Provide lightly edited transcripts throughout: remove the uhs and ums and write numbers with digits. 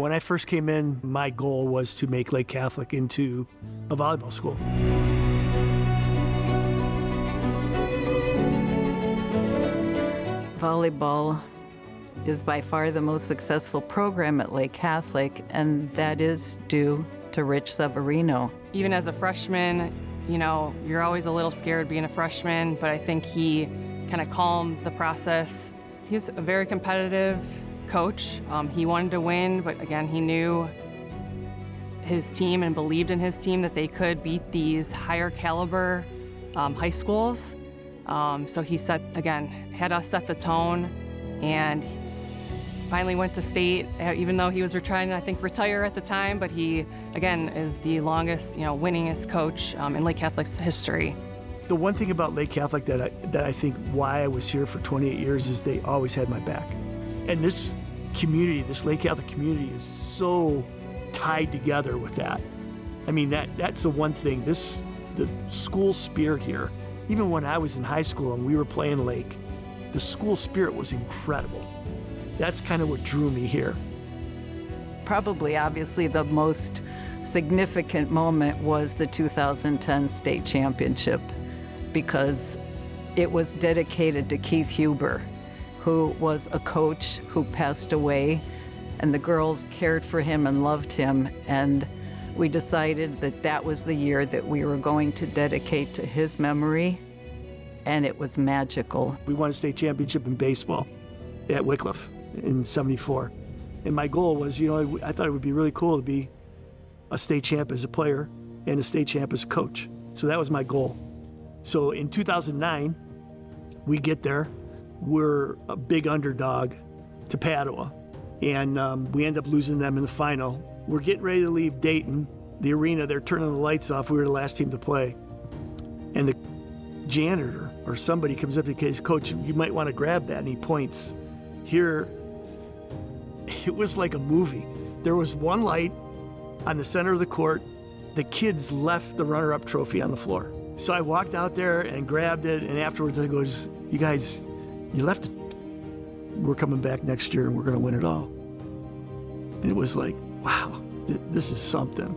When I first came in, my goal was to make Lake Catholic into a volleyball school. Volleyball is by far the most successful program at Lake Catholic, and that is due to Rich Severino. Even as a freshman, you know, you're always a little scared being a freshman, but I think he kind of calmed the process. He was a very competitive coach. He wanted to win, but again, he knew his team and believed in his team that they could beat these higher caliber high schools. So he had us set the tone, and finally went to state, even though he was trying to, I think, retire at the time, but he, again, is the longest, winningest coach in Lake Catholic's history. The one thing about Lake Catholic that I think why I was here for 28 years is they always had my back. And this community, this Lake Catholic community is so tied together with that. I mean, that's the one thing, the school spirit here, even when I was in high school and we were playing Lake, the school spirit was incredible. That's kind of what drew me here. Probably, obviously, the most significant moment was the 2010 state championship, because it was dedicated to Keith Huber, who was a coach who passed away, and the girls cared for him and loved him, and we decided that that was the year that we were going to dedicate to his memory, and it was magical. We won a state championship in baseball at Wycliffe in '74. And my goal was, I thought it would be really cool to be a state champ as a player and a state champ as a coach. So that was my goal. So in 2009, we get there. We're a big underdog to Padua, and we end up losing them in the final. We're getting ready to leave Dayton, the arena. They're turning the lights off. We were the last team to play. And the janitor or somebody comes up to the case, "Coach, you might want to grab that." And he points. Here, it was like a movie. There was one light on the center of the court. The kids left the runner-up trophy on the floor. So I walked out there and grabbed it, and afterwards I go, "You guys, you left it. We're coming back next year and we're going to win it all." And it was like, wow, this is something.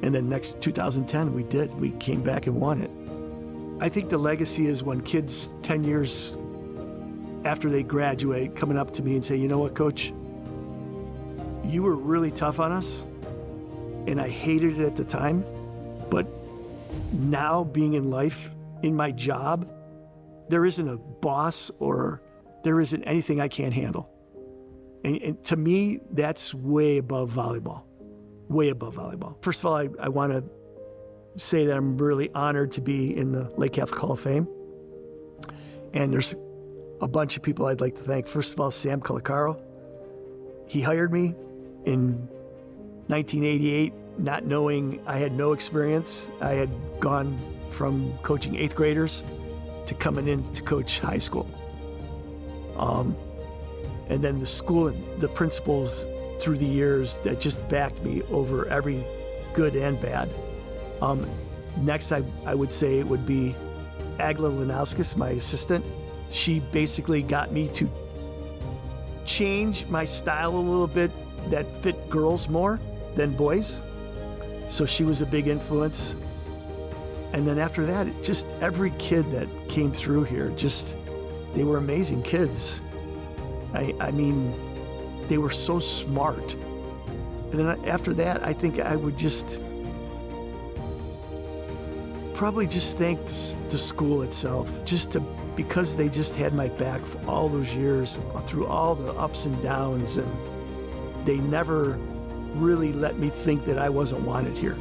And then 2010, we did. We came back and won it. I think the legacy is when kids 10 years after they graduate coming up to me and say, "You know what, Coach? You were really tough on us, and I hated it at the time, but now being in life, in my job, there isn't a boss or there isn't anything I can't handle." And to me, that's way above volleyball, way above volleyball. First of all, I want to say that I'm really honored to be in the Lake Catholic Hall of Fame. And there's a bunch of people I'd like to thank. First of all, Sam Colicaro. He hired me in 1988, not knowing I had no experience. I had gone from coaching 8th graders to coming in to coach high school. And then the school and the principals through the years that just backed me over every good and bad. Next, I would say it would be Agla Lanauskas, my assistant. She basically got me to change my style a little bit that fit girls more than boys. So she was a big influence. And then after that, just every kid that came through here, they were amazing kids. I mean, they were so smart. And then after that, I think I would probably just thank the school itself, because they just had my back for all those years, through all the ups and downs, and they never really let me think that I wasn't wanted here.